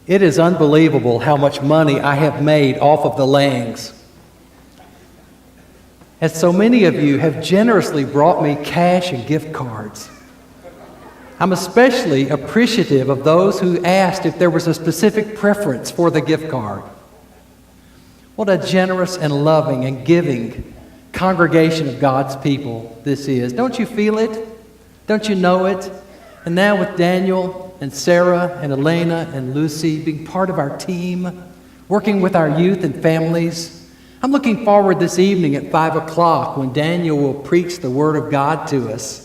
It is unbelievable how much money I have made off of the Langs. As so many of you have generously brought me cash and gift cards. I'm especially appreciative of those who asked if there was a specific preference for the gift card. What a generous and loving and giving congregation of God's people this is. Don't you feel it? Don't you know it? And now with Daniel and Sarah and Elena and Lucy being part of our team, working with our youth and families, I'm looking forward this evening at 5 o'clock when Daniel will preach the Word of God to us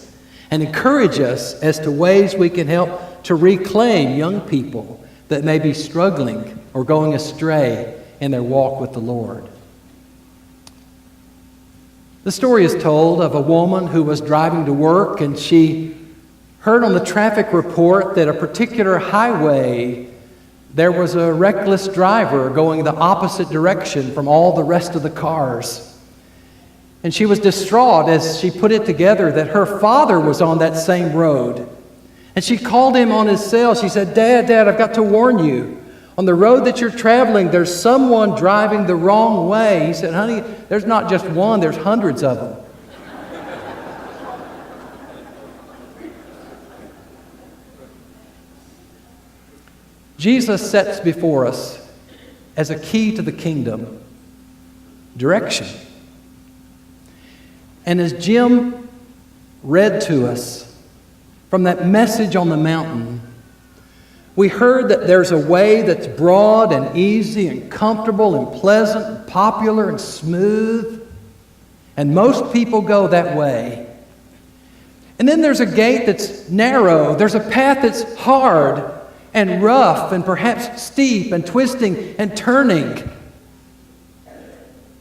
and encourage us as to ways we can help to reclaim young people that may be struggling or going astray in their walk with the Lord. The story is told of a woman who was driving to work, and she heard on the traffic report that a particular highway, there was a reckless driver going the opposite direction from all the rest of the cars. And she was distraught as she put it together that her father was on that same road. And she called him on his cell. She said, Dad, I've got to warn you. On the road that you're traveling, there's someone driving the wrong way. He said, honey, there's not just one, there's hundreds of them. Jesus sets before us as a key to the kingdom direction. And as Jim read to us from that message on the mountain, we heard that there's a way that's broad and easy and comfortable and pleasant and popular and smooth, and most people go that way. And then there's a gate that's narrow. There's a path that's hard and rough and perhaps steep and twisting and turning.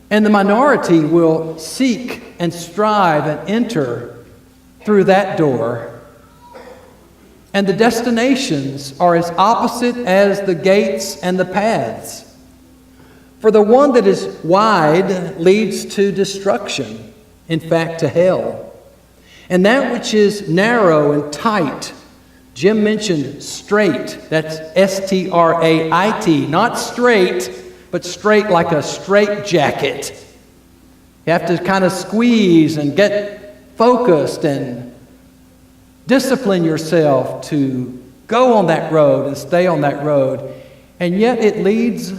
And the minority will seek and strive and enter through that door. And the destinations are as opposite as the gates and the paths. For the one that is wide leads to destruction, in fact to hell. And that which is narrow and tight, Jim mentioned straight, that's S-T-R-A-I-T, not straight, but straight like a straight jacket. You have to kind of squeeze and get focused and discipline yourself to go on that road and stay on that road. And yet it leads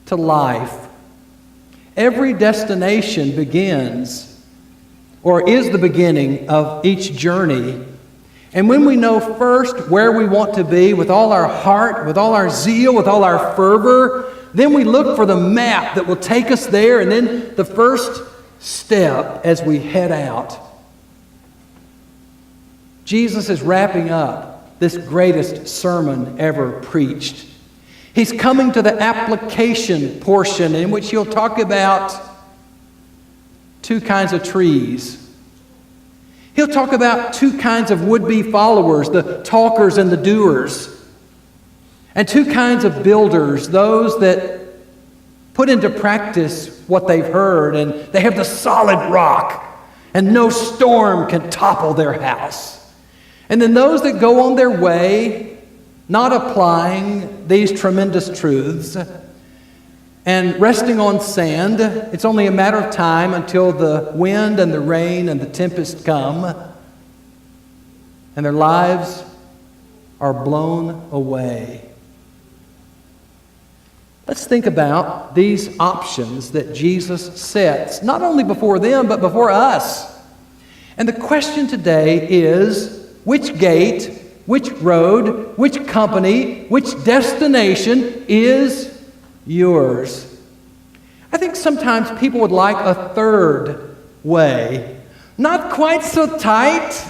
to life. Every destination begins or is the beginning of each journey. And when we know first where we want to be with all our heart, with all our zeal, with all our fervor, then we look for the map that will take us there, and then the first step as we head out. Jesus is wrapping up this greatest sermon ever preached. He's coming to the application portion in which he'll talk about two kinds of trees. He'll talk about two kinds of would-be followers, the talkers and the doers. And two kinds of builders, those that put into practice what they've heard, and they have the solid rock, and no storm can topple their house. And then those that go on their way, not applying these tremendous truths, and resting on sand. It's only a matter of time until the wind and the rain and the tempest come, and their lives are blown away. Let's think about these options that Jesus sets, not only before them, but before us. And the question today is, which gate, which road, which company, which destination is yours? I think sometimes people would like a third way. Not quite so tight,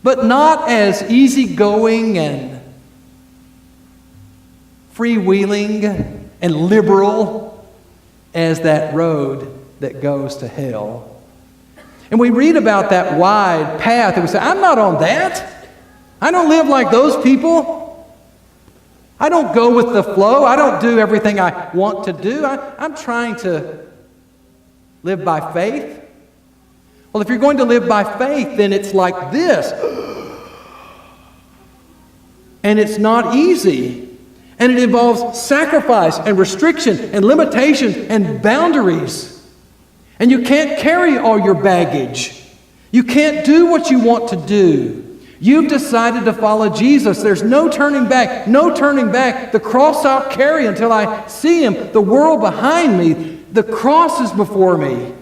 but not as easygoing and freewheeling and liberal as that road that goes to hell. And we read about that wide path and we say, I'm not on that. I don't live like those people. I don't go with the flow. I don't do everything I want to do. I'm trying to live by faith. Well, if you're going to live by faith, then it's like this. And it's not easy. And it involves sacrifice and restriction and limitations and boundaries. And you can't carry all your baggage. You can't do what you want to do. You've decided to follow Jesus. There's no turning back, no turning back. The cross I'll carry until I see Him. The world behind me. The cross is before me.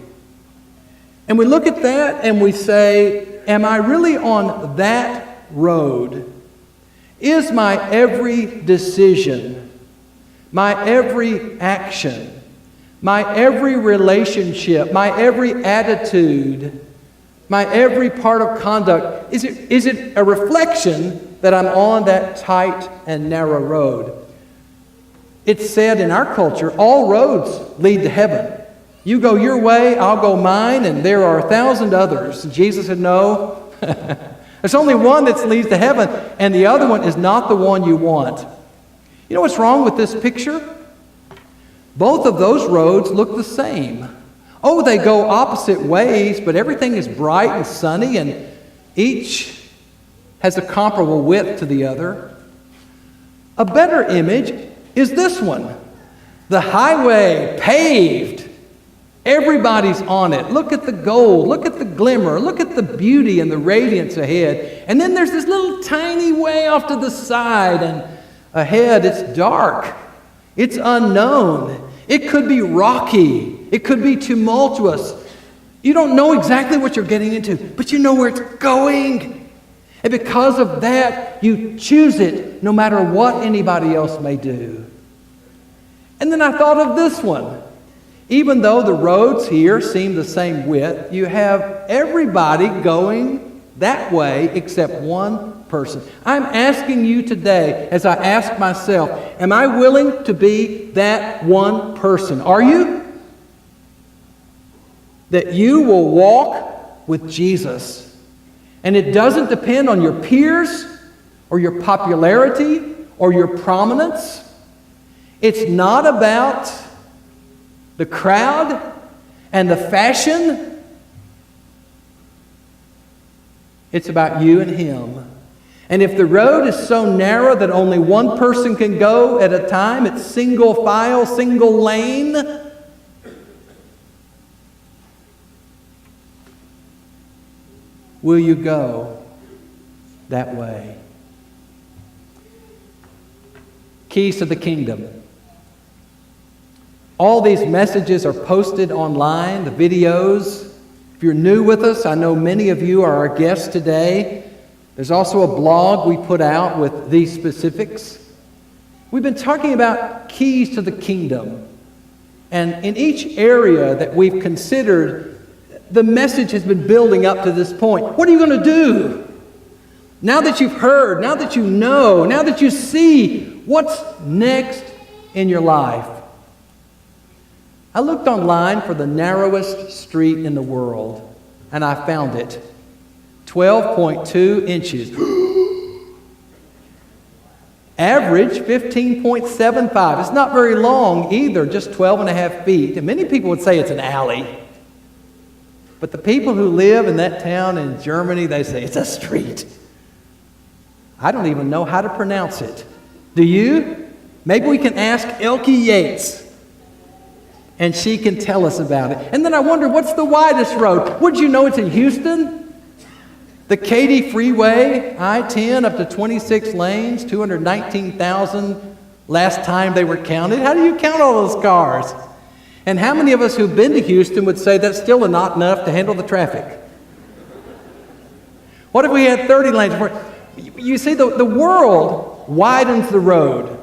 And we look at that and we say, am I really on that road? Is my every decision, my every action, my every relationship, my every attitude, my every part of conduct, is it a reflection that I'm on that tight and narrow road? It's said in our culture, all roads lead to heaven. You go your way, I'll go mine, and there are 1,000 others. And Jesus said, no. There's only one that leads to heaven, and the other one is not the one you want. You know what's wrong with this picture? Both of those roads look the same. Oh, they go opposite ways, but everything is bright and sunny, and each has a comparable width to the other. A better image is this one. The highway, paved. Everybody's on it. Look at the gold. Look at the glimmer. Look at the beauty and the radiance ahead. And then there's this little tiny way off to the side, and ahead it's dark. It's unknown. It could be rocky. It could be tumultuous. You don't know exactly what you're getting into, but you know where it's going. And because of that, you choose it no matter what anybody else may do. And then I thought of this one. Even though the roads here seem the same width, you have everybody going that way except one person. I'm asking you today, as I ask myself, am I willing to be that one person? Are you? That you will walk with Jesus. And it doesn't depend on your peers or your popularity or your prominence. It's not about the crowd and the fashion. It's about you and Him. And if the road is so narrow that only one person can go at a time, it's single file, single lane. Will you go that way? Keys to the Kingdom. All these messages are posted online, the videos. If you're new with us, I know many of you are our guests today. There's also a blog we put out with these specifics. We've been talking about keys to the kingdom. And in each area that we've considered, the message has been building up to this point. What are you going to do? Now that you've heard, now that you know, now that you see, what's next in your life? I looked online for the narrowest street in the world, and I found it. 12.2 inches. Average 15.75. It's not very long either, just 12.5 feet. And many people would say it's an alley. But the people who live in that town in Germany, they say it's a street. I don't even know how to pronounce it. Do you? Maybe we can ask Elke Yates, and she can tell us about it. And then I wonder, what's the widest road? Would you know it's in Houston? The Katy Freeway, I-10, up to 26 lanes, 219,000 last time they were counted. How do you count all those cars? And how many of us who've been to Houston would say that's still not enough to handle the traffic? What if we had 30 lanes? You see, the world widens the road.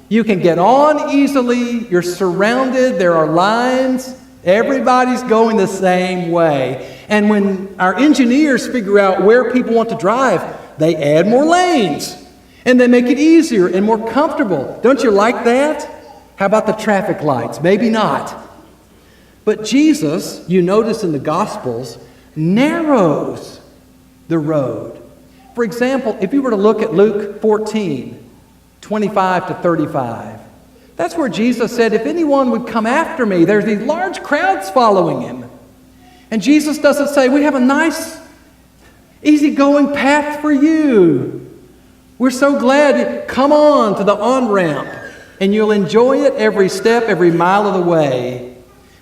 You can get on easily. You're surrounded. There are lines. Everybody's going the same way. And when our engineers figure out where people want to drive, they add more lanes. And they make it easier and more comfortable. Don't you like that? How about the traffic lights? Maybe not. But Jesus, you notice in the Gospels, narrows the road. For example, if you were to look at Luke 14, 25 to 35, that's where Jesus said, if anyone would come after me, there's these large crowds following him. And Jesus doesn't say, we have a nice, easygoing path for you. We're so glad. Come on to the on-ramp, and you'll enjoy it every step, every mile of the way.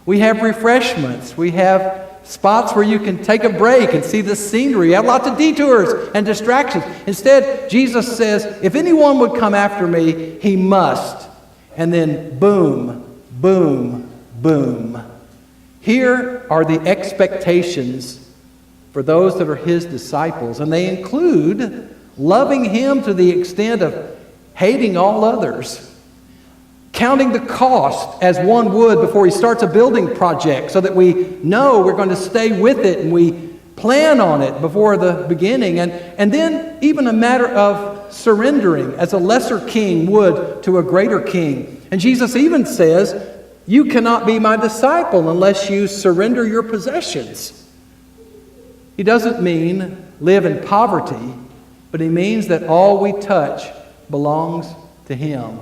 We have refreshments. We have spots where you can take a break and see the scenery. You have lots of detours and distractions. Instead, Jesus says, if anyone would come after me, he must. And then boom, boom, boom. Here are the expectations for those that are his disciples, and they include loving him to the extent of hating all others, counting the cost as one would before he starts a building project so that we know we're going to stay with it and we plan on it before the beginning, and then even a matter of surrendering as a lesser king would to a greater king. And Jesus even says, you cannot be my disciple unless you surrender your possessions. He doesn't mean live in poverty, but he means that all we touch belongs to him.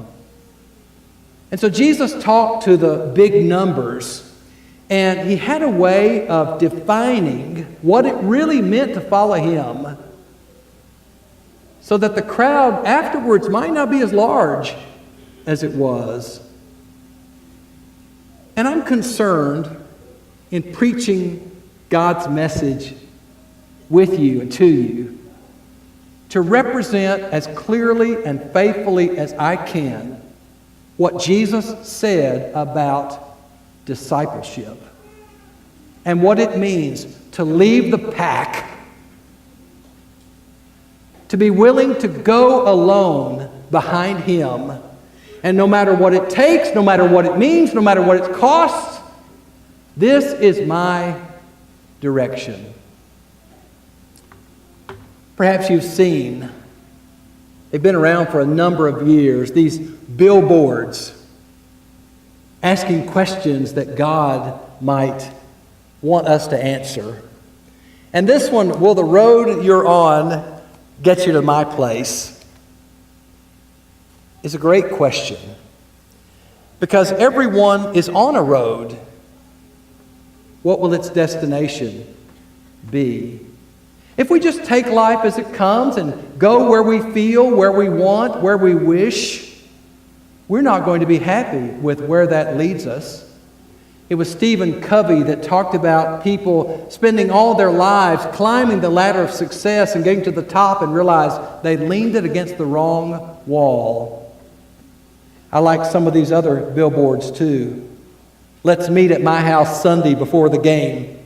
And so Jesus talked to the big numbers, and he had a way of defining what it really meant to follow him so that the crowd afterwards might not be as large as it was. And I'm concerned in preaching God's message with you and to you to represent as clearly and faithfully as I can what Jesus said about discipleship and what it means to leave the pack, to be willing to go alone behind him. And no matter what it takes, no matter what it means, no matter what it costs, this is my direction. Perhaps you've seen, they've been around for a number of years, these billboards asking questions that God might want us to answer. And this one, will the road you're on get you to my place? Is a great question. Because everyone is on a road. What will its destination be? If we just take life as it comes and go where we feel, where we want, where we wish, we're not going to be happy with where that leads us. It was Stephen Covey that talked about people spending all their lives climbing the ladder of success and getting to the top and realized they leaned it against the wrong wall. I like some of these other billboards too. Let's meet at my house Sunday before the game.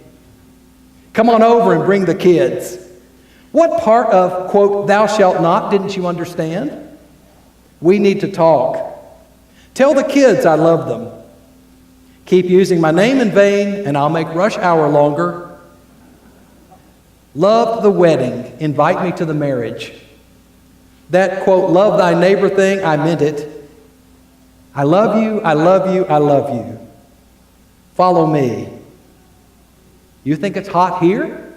Come on over and bring the kids. What part of, quote, thou shalt not didn't you understand? We need to talk. Tell the kids I love them. Keep using my name in vain and I'll make rush hour longer. Love the wedding. Invite me to the marriage. That, quote, love thy neighbor thing, I meant it. I love you, I love you, I love you. Follow me. You think it's hot here?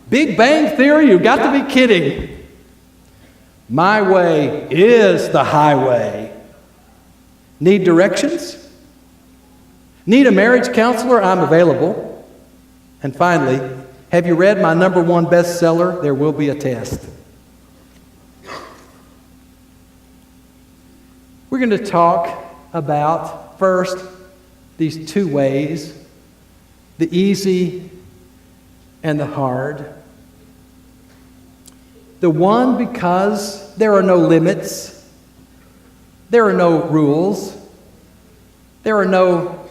Big Bang Theory, you've got to be kidding. My way is the highway. Need directions? Need a marriage counselor? I'm available. And finally, have you read my #1 bestseller, There Will Be a Test? We're going to talk about, first, these two ways, the easy and the hard. The one, because there are no limits, there are no rules, there are no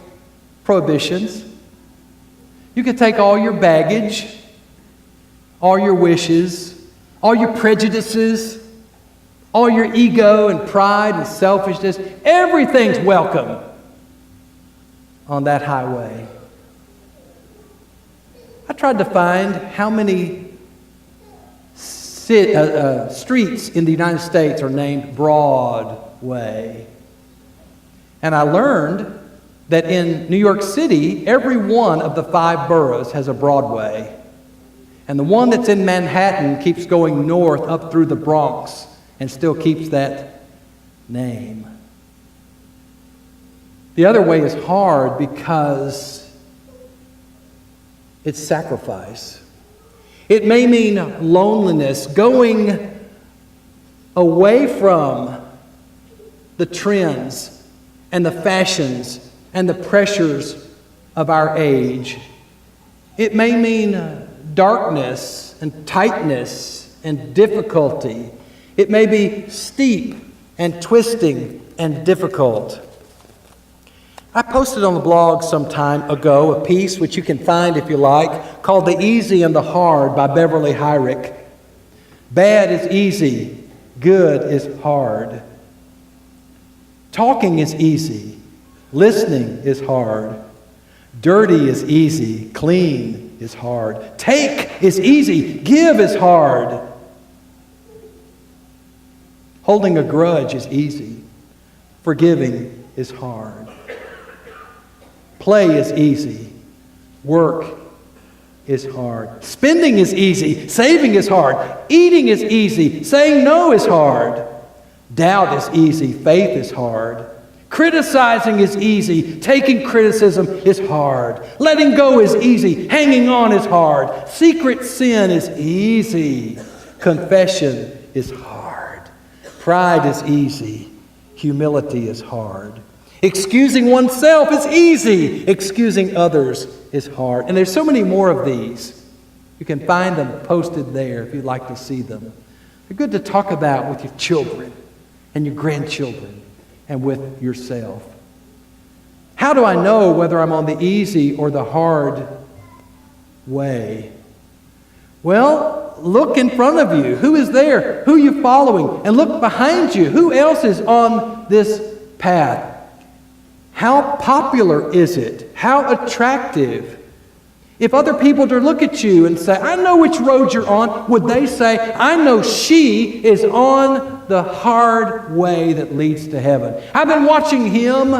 prohibitions. You can take all your baggage, all your wishes, all your prejudices, all your ego and pride and selfishness, everything's welcome on that highway. I tried to find how many streets in the United States are named Broadway. And I learned that in New York City, every one of the 5 boroughs has a Broadway. And the one that's in Manhattan keeps going north up through the Bronx and still keeps that name. The other way is hard because it's sacrifice. It may mean loneliness, going away from the trends and the fashions and the pressures of our age. It may mean darkness and tightness and difficulty. It may be steep and twisting and difficult. I posted on the blog some time ago a piece, which you can find if you like, called The Easy and the Hard by Beverly Hyrick. Bad is easy, good is hard. Talking is easy, listening is hard. Dirty is easy, clean is hard. Take is easy, give is hard. Holding a grudge is easy, forgiving is hard. Play is easy, work is hard. Spending is easy, saving is hard. Eating is easy, saying no is hard. Doubt is easy, faith is hard. Criticizing is easy, taking criticism is hard. Letting go is easy, hanging on is hard. Secret sin is easy, confession is hard. Pride is easy, humility is hard. Excusing oneself is easy, excusing others is hard. And there's so many more of these. You can find them posted there if you'd like to see them. They're good to talk about with your children and your grandchildren and with yourself. How do I know whether I'm on the easy or the hard way? Well, look in front of you. Who is there? Who are you following? And look behind you. Who else is on this path? How popular is it? How attractive? If other people were to look at you and say, I know which road you're on, would they say, I know she is on the hard way that leads to heaven? I've been watching him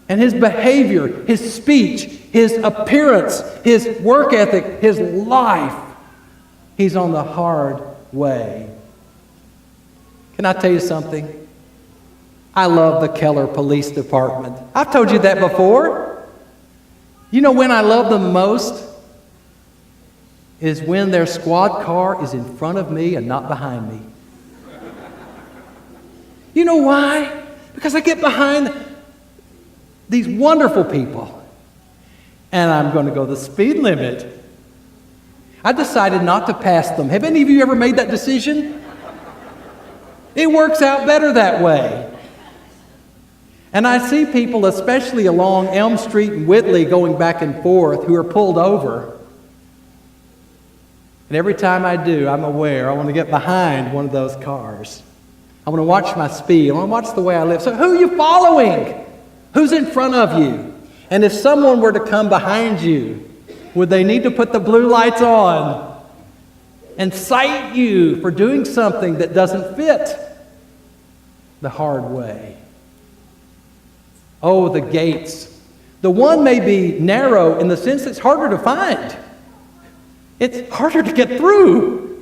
and his behavior, his speech, his appearance, his work ethic, his life. He's on the hard way. Can I tell you something? I love the Keller Police Department. I've told you that before. You know when I love them most? Is when their squad car is in front of me and not behind me. You know why? Because I get behind these wonderful people and I'm going to go the speed limit. I decided not to pass them. Have any of you ever made that decision? It works out better that way. And I see people, especially along Elm Street and Whitley, going back and forth, who are pulled over. And every time I do, I'm aware I want to get behind one of those cars. I want to watch my speed. I want to watch the way I live. So who are you following? Who's in front of you? And if someone were to come behind you, would they need to put the blue lights on and cite you for doing something that doesn't fit the hard way? Oh, the gates. The one may be narrow in the sense it's harder to find. It's harder to get through.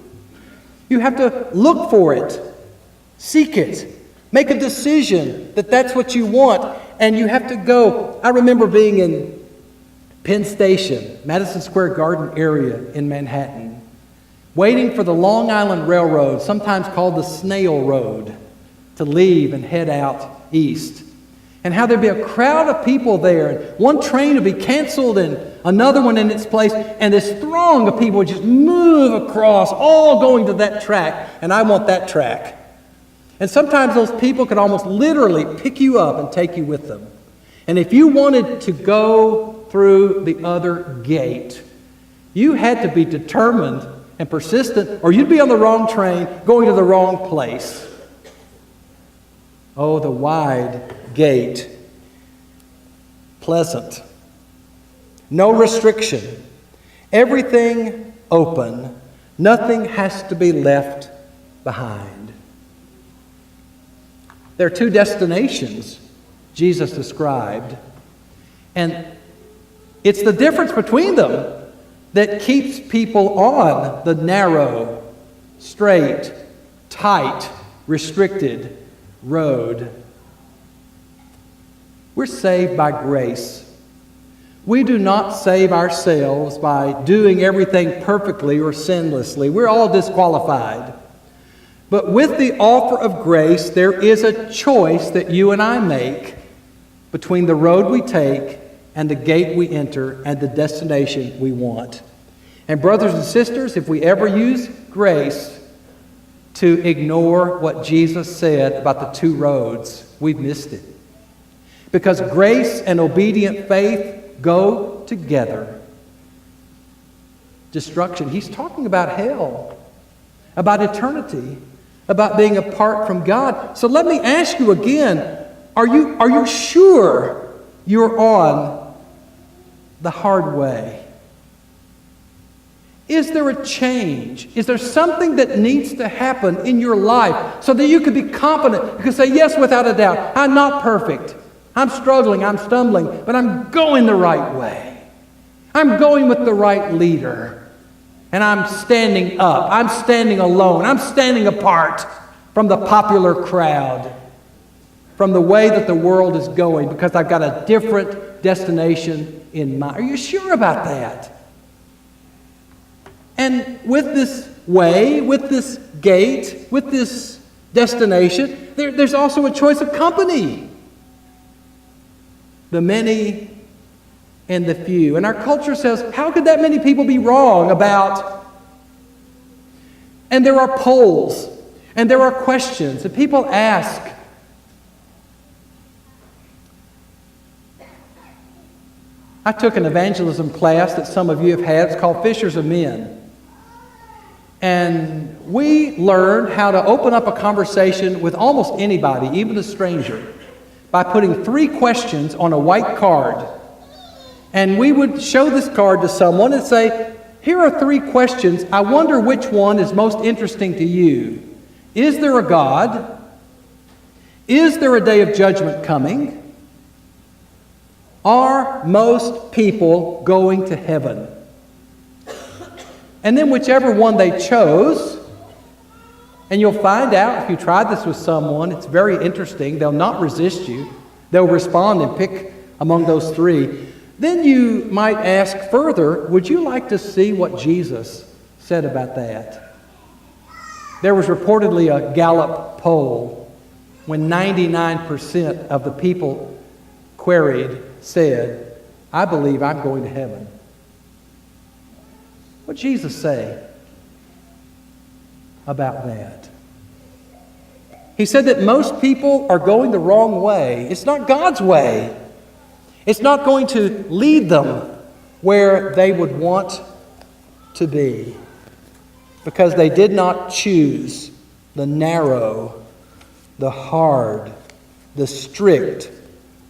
You have to look for it, seek it, make a decision that that's what you want, and you have to go. I remember being in Penn Station, Madison Square Garden area in Manhattan, waiting for the Long Island Railroad, sometimes called the Snail Road, to leave and head out east. And how there'd be a crowd of people there, and one train would be canceled and another one in its place, and this throng of people would just move across, all going to that track, and I want that track. And sometimes those people could almost literally pick you up and take you with them. And if you wanted to go through the other gate, you had to be determined and persistent, or you'd be on the wrong train, going to the wrong place. Oh, the wide gate. Pleasant. No restriction. Everything open. Nothing has to be left behind. There are two destinations Jesus described, and it's the difference between them that keeps people on the narrow, straight, tight, restricted road. We're saved by grace. We do not save ourselves by doing everything perfectly or sinlessly. We're all disqualified. But with the offer of grace, there is a choice that you and I make between the road we take and the gate we enter and the destination we want. And brothers and sisters, if we ever use grace to ignore what Jesus said about the two roads, we've missed it. Because grace and obedient faith go together. Destruction. He's talking about hell, about eternity, about being apart from God. So let me ask you again, are you sure you're on the hard way? Is there a change? Is there something that needs to happen in your life so that you can be confident? You can say, yes, without a doubt, I'm not perfect. I'm struggling, I'm stumbling, but I'm going the right way. I'm going with the right leader. And I'm standing up. I'm standing alone. I'm standing apart from the popular crowd, from the way that the world is going, because I've got a different destination in mind. Are you sure about that? And with this way, with this gate, with this destination, there's also a choice of company. The many and the few. And our culture says, how could that many people be wrong about? And there are polls, and there are questions that people ask. I took an evangelism class that some of you have had. It's called Fishers of Men. And we learned how to open up a conversation with almost anybody, even a stranger, by putting 3 questions on a white card. And we would show this card to someone and say, here are 3 questions. I wonder which one is most interesting to you. Is there a God? Is there a day of judgment coming? Are most people going to heaven? And then whichever one they chose, and you'll find out if you tried this with someone, it's very interesting. They'll not resist you. They'll respond and pick among those 3. Then you might ask further, would you like to see what Jesus said about that? There was reportedly a Gallup poll when 99% of the people queried said, I believe I'm going to heaven. What did Jesus say about that? He said that most people are going the wrong way. It's not God's way. It's not going to lead them where they would want to be, because they did not choose the narrow, the hard, the strict,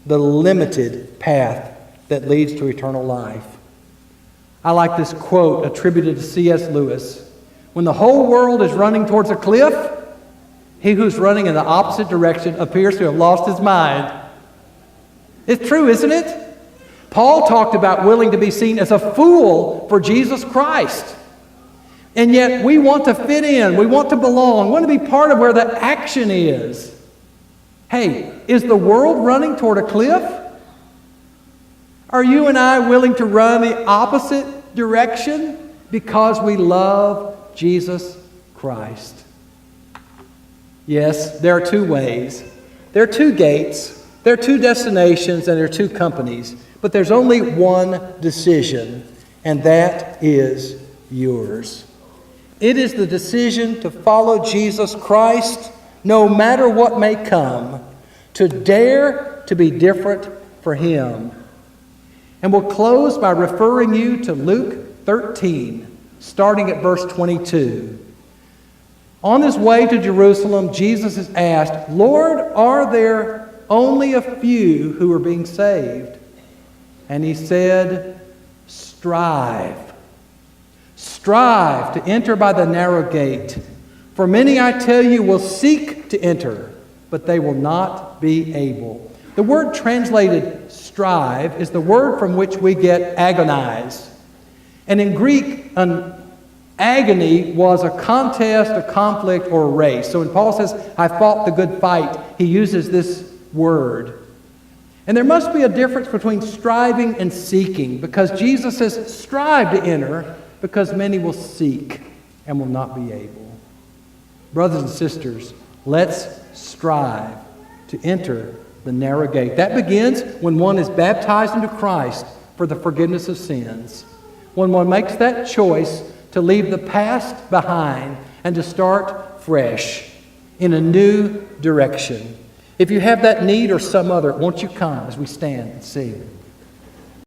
the limited path that leads to eternal life. I like this quote attributed to C.S. Lewis. When the whole world is running towards a cliff, he who's running in the opposite direction appears to have lost his mind. It's true, isn't it? Paul talked about willing to be seen as a fool for Jesus Christ. And yet we want to fit in. We want to belong. We want to be part of where the action is. Hey, is the world running toward a cliff? Are you and I willing to run the opposite direction because we love Jesus Christ? Yes, there are 2 ways. There are 2 gates. There are 2 destinations, and there are 2 companies. But there's only one decision, and that is yours. It is the decision to follow Jesus Christ no matter what may come, to dare to be different for Him. And we'll close by referring you to Luke 13, starting at verse 22. On his way to Jerusalem, Jesus is asked, Lord, are there only a few who are being saved? And he said, strive. Strive to enter by the narrow gate. For many, I tell you, will seek to enter, but they will not be able. The word translated strive is the word from which we get agonize. And in Greek, an agony was a contest, a conflict, or a race. So when Paul says, I fought the good fight, he uses this word. And there must be a difference between striving and seeking, because Jesus says, strive to enter, because many will seek and will not be able. Brothers and sisters, let's strive to enter the narrow gate. That begins when one is baptized into Christ for the forgiveness of sins. When one makes that choice to leave the past behind and to start fresh in a new direction. If you have that need or some other, won't you come as we stand and sing?